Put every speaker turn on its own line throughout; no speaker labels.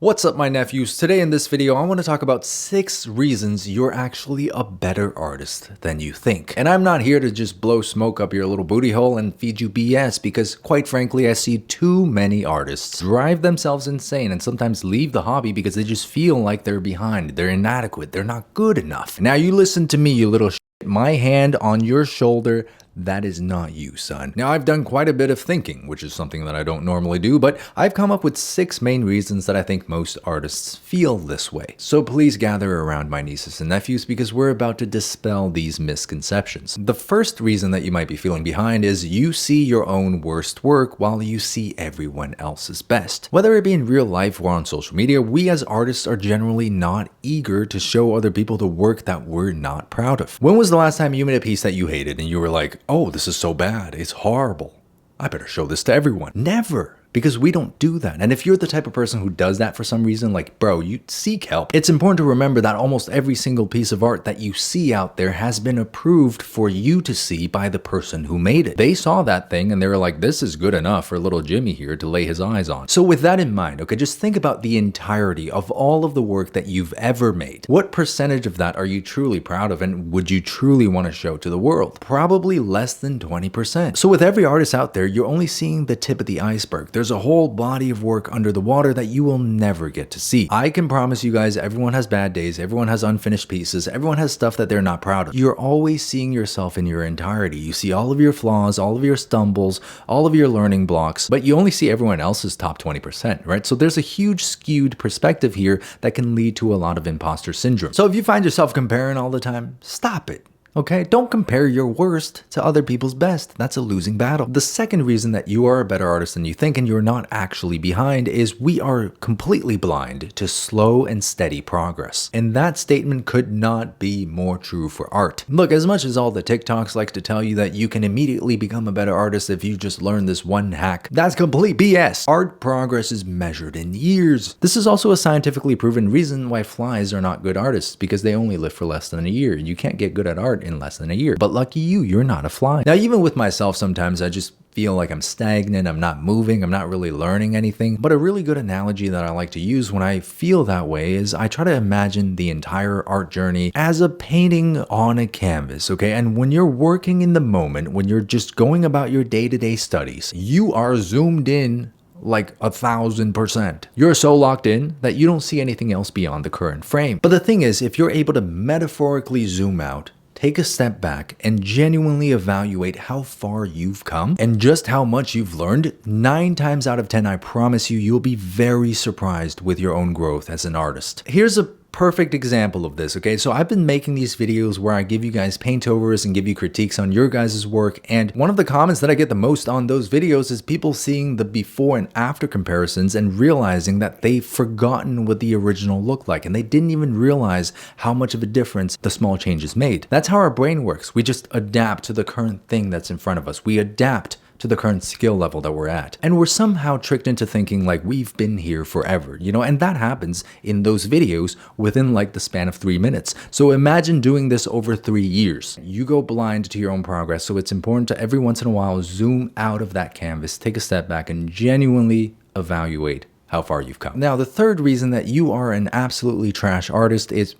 What's up, my nephews? Today in this video, I want to talk about 6 reasons you're actually a better artist than you think. And I'm not here to just blow smoke up your little booty hole and feed you BS because, quite frankly, I see too many artists drive themselves insane and sometimes leave the hobby because they just feel like they're behind, they're inadequate, they're not good enough. Now you listen to me, you little shit. My hand on your shoulder, that is not you, son. Now, I've done quite a bit of thinking, which is something that I don't normally do, but I've come up with 6 main reasons that I think most artists feel this way. So please gather around, my nieces and nephews, because we're about to dispel these misconceptions. The first reason that you might be feeling behind is you see your own worst work while you see everyone else's best. Whether it be in real life or on social media, we as artists are generally not eager to show other people the work that we're not proud of. When was the last time you made a piece that you hated and you were like, oh, this is so bad, it's horrible, I better show this to everyone? Never. Because we don't do that. And if you're the type of person who does that for some reason, like, bro, you seek help. It's important to remember that almost every single piece of art that you see out there has been approved for you to see by the person who made it. They saw that thing and they were like, this is good enough for little Jimmy here to lay his eyes on. So with that in mind, okay, just think about the entirety of all of the work that you've ever made. What percentage of that are you truly proud of and would you truly want to show to the world? Probably less than 20%. So with every artist out there, you're only seeing the tip of the iceberg. There's a whole body of work under the water that you will never get to see. I can promise you guys, everyone has bad days, everyone has unfinished pieces, everyone has stuff that they're not proud of. You're always seeing yourself in your entirety. You see all of your flaws, all of your stumbles, all of your learning blocks, but you only see everyone else's top 20%, right? So there's a huge skewed perspective here that can lead to a lot of imposter syndrome. So if you find yourself comparing all the time, stop it. Okay, don't compare your worst to other people's best. That's a losing battle. The second reason that you are a better artist than you think and you're not actually behind is we are completely blind to slow and steady progress. And that statement could not be more true for art. Look, as much as all the TikToks like to tell you that you can immediately become a better artist if you just learn this one hack, that's complete BS. Art progress is measured in years. This is also a scientifically proven reason why flies are not good artists, because they only live for less than a year. You can't get good at art in less than a year. But lucky you, you're not a fly. Now, even with myself, sometimes I just feel like I'm stagnant, I'm not moving, I'm not really learning anything. But a really good analogy that I like to use when I feel that way is I try to imagine the entire art journey as a painting on a canvas, okay? And when you're working in the moment, when you're just going about your day-to-day studies, you are zoomed in like 1,000%. You're so locked in that you don't see anything else beyond the current frame. But the thing is, if you're able to metaphorically zoom out, take a step back and genuinely evaluate how far you've come and just how much you've learned, 9 times out of 10, I promise you, you'll be very surprised with your own growth as an artist. Here's a perfect example of this, okay? So I've been making these videos where I give you guys paintovers and give you critiques on your guys' work, and one of the comments that I get the most on those videos is people seeing the before and after comparisons and realizing that they've forgotten what the original looked like, and they didn't even realize how much of a difference the small changes made. That's how our brain works. We just adapt to the current thing that's in front of us. We adapt to the current skill level that we're at. And we're somehow tricked into thinking like we've been here forever, you know, and that happens in those videos within like the span of 3 minutes. So imagine doing this over 3 years. You go blind to your own progress, so it's important to every once in a while zoom out of that canvas, take a step back and genuinely evaluate how far you've come. Now, the third reason that you are an absolutely trash artist is,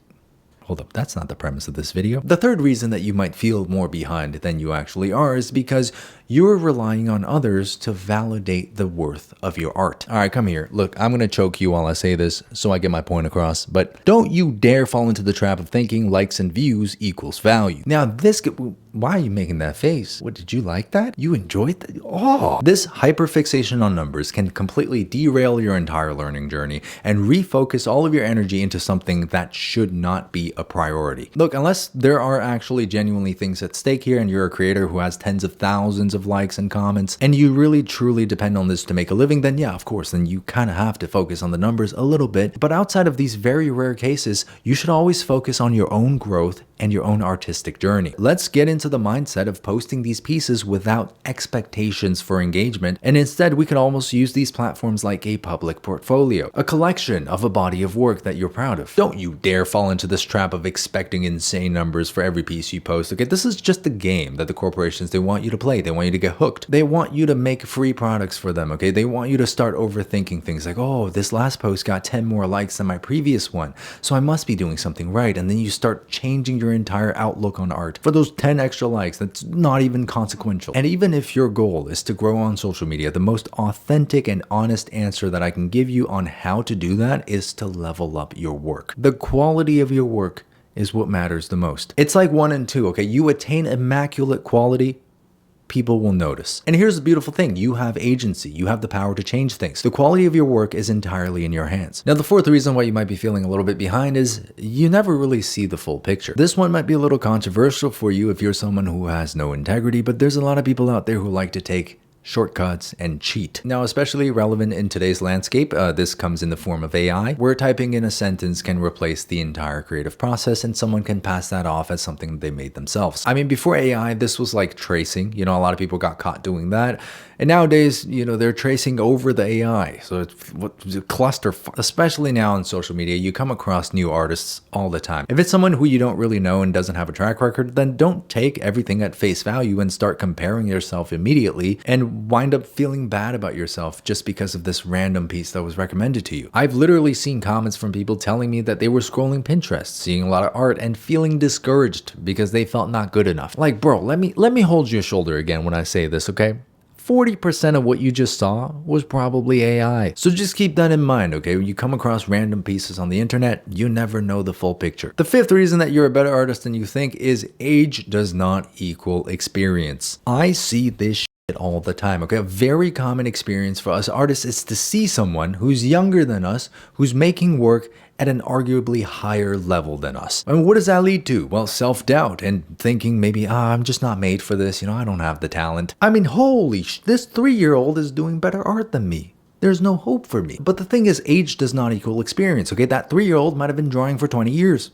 hold up, that's not the premise of this video. The third reason that you might feel more behind than you actually are is because you're relying on others to validate the worth of your art. All right, come here. Look, I'm gonna choke you while I say this so I get my point across, but don't you dare fall into the trap of thinking likes and views equals value. Now, why are you making that face? What, did you like that? You enjoyed that? Oh! This hyperfixation on numbers can completely derail your entire learning journey and refocus all of your energy into something that should not be a priority. Look, unless there are actually genuinely things at stake here and you're a creator who has tens of thousands of likes and comments and you really truly depend on this to make a living, then yeah, of course, then you kind of have to focus on the numbers a little bit. But outside of these very rare cases, you should always focus on your own growth and your own artistic journey. Let's get into into the mindset of posting these pieces without expectations for engagement, and instead we can almost use these platforms like a public portfolio, a collection of a body of work that you're proud of. Don't you dare fall into this trap of expecting insane numbers for every piece you post, okay? This is just the game that the corporations, they want you to play. They want you to get hooked. They want you to make free products for them, okay? They want you to start overthinking things like, oh, this last post got 10 more likes than my previous one, so I must be doing something right. And then you start changing your entire outlook on art for those 10 extra likes. That's not even consequential. And even if your goal is to grow on social media, the most authentic and honest answer that I can give you on how to do that is to level up your work. The quality of your work is what matters the most. It's like 1 and 2, okay? You attain immaculate quality, people will notice. And here's the beautiful thing. You have agency. You have the power to change things. The quality of your work is entirely in your hands. Now, the fourth reason why you might be feeling a little bit behind is you never really see the full picture. This one might be a little controversial for you if you're someone who has no integrity, but there's a lot of people out there who like to take shortcuts and cheat. Now, especially relevant in today's landscape, this comes in the form of AI, where typing in a sentence can replace the entire creative process and someone can pass that off as something they made themselves. I mean, before AI, this was like tracing. A lot of people got caught doing that. And nowadays, they're tracing over the AI. So it's a cluster, especially now on social media, you come across new artists all the time. If it's someone who you don't really know and doesn't have a track record, then don't take everything at face value and start comparing yourself immediately and wind up feeling bad about yourself just because of this random piece that was recommended to you. I've literally seen comments from people telling me that they were scrolling Pinterest, seeing a lot of art and feeling discouraged because they felt not good enough. Like, bro, let me hold your shoulder again when I say this, okay? 40% of what you just saw was probably AI. So just keep that in mind, okay? When you come across random pieces on the internet, you never know the full picture. The fifth reason that you're a better artist than you think is age does not equal experience. I see this shit all the time, okay? A very common experience for us artists is to see someone who's younger than us, who's making work at an arguably higher level than us. And what does that lead to? Well, self-doubt and thinking maybe, I'm just not made for this, I don't have the talent. I mean, this 3-year-old is doing better art than me. There's no hope for me. But the thing is, age does not equal experience, okay? That 3-year-old might have been drawing for 20 years.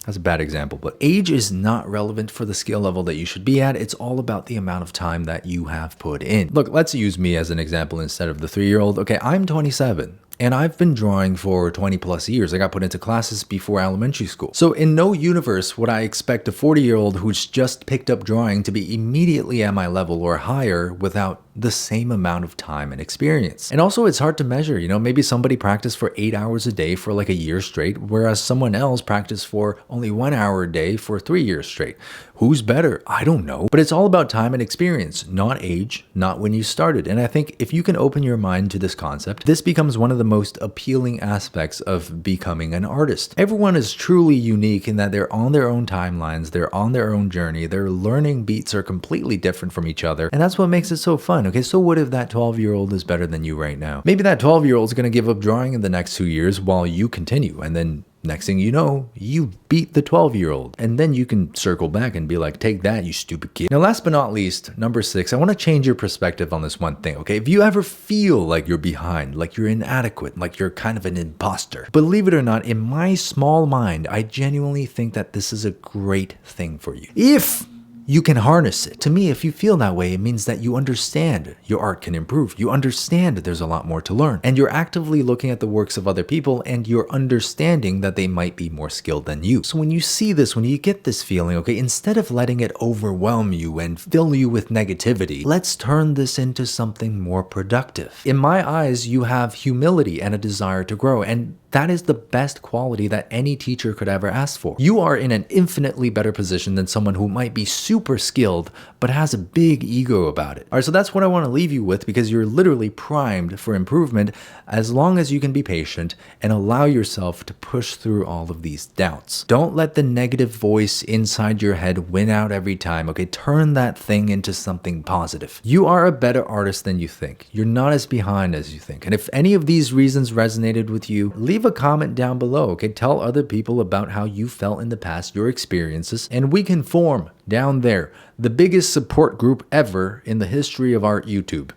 That's a bad example, but age is not relevant for the skill level that you should be at. It's all about the amount of time that you have put in. Look, let's use me as an example instead of the 3-year-old. Okay, I'm 27. And I've been drawing for 20 plus years. I got put into classes before elementary school. So in no universe would I expect a 40-year-old who's just picked up drawing to be immediately at my level or higher without the same amount of time and experience. And also, it's hard to measure. Maybe somebody practiced for 8 hours a day for like a year straight, whereas someone else practiced for only 1 hour a day for 3 years straight. Who's better? I don't know. But it's all about time and experience, not age, not when you started. And I think if you can open your mind to this concept, this becomes one of the most appealing aspects of becoming an artist. Everyone is truly unique in that they're on their own timelines, they're on their own journey, their learning beats are completely different from each other, and that's what makes it so fun. Okay, so what if that 12-year-old is better than you right now? Maybe that 12-year-old is going to give up drawing in the next 2 years while you continue, and then next thing you know, you beat the 12-year-old. And then you can circle back and be like, take that, you stupid kid. Now, last but not least, number 6, I want to change your perspective on this one thing, okay? If you ever feel like you're behind, like you're inadequate, like you're kind of an imposter, believe it or not, in my small mind, I genuinely think that this is a great thing for you. If you can harness it. To me, if you feel that way, it means that you understand your art can improve. You understand that there's a lot more to learn. And you're actively looking at the works of other people and you're understanding that they might be more skilled than you. So when you see this, when you get this feeling, okay, instead of letting it overwhelm you and fill you with negativity, let's turn this into something more productive. In my eyes, you have humility and a desire to grow. And that is the best quality that any teacher could ever ask for. You are in an infinitely better position than someone who might be super skilled, but has a big ego about it. All right, so that's what I want to leave you with, because you're literally primed for improvement as long as you can be patient and allow yourself to push through all of these doubts. Don't let the negative voice inside your head win out every time, okay? Turn that thing into something positive. You are a better artist than you think. You're not as behind as you think. And if any of these reasons resonated with you, leave a comment down below, okay? Tell other people about how you felt in the past, your experiences, and we can form down there the biggest support group ever in the history of art YouTube.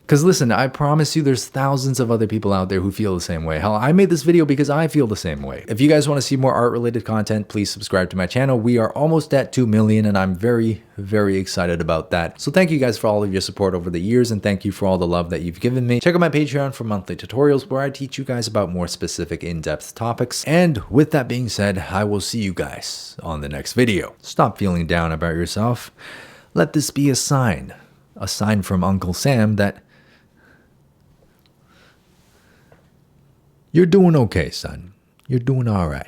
Because listen, I promise you there's thousands of other people out there who feel the same way. Hell, I made this video because I feel the same way. If you guys want to see more art-related content, please subscribe to my channel. We are almost at 2 million and I'm very, very excited about that. So thank you guys for all of your support over the years and thank you for all the love that you've given me. Check out my Patreon for monthly tutorials where I teach you guys about more specific in-depth topics. And with that being said, I will see you guys on the next video. Stop feeling down about yourself. Let this be a sign from Uncle Sam that you're doing okay, son. You're doing all right.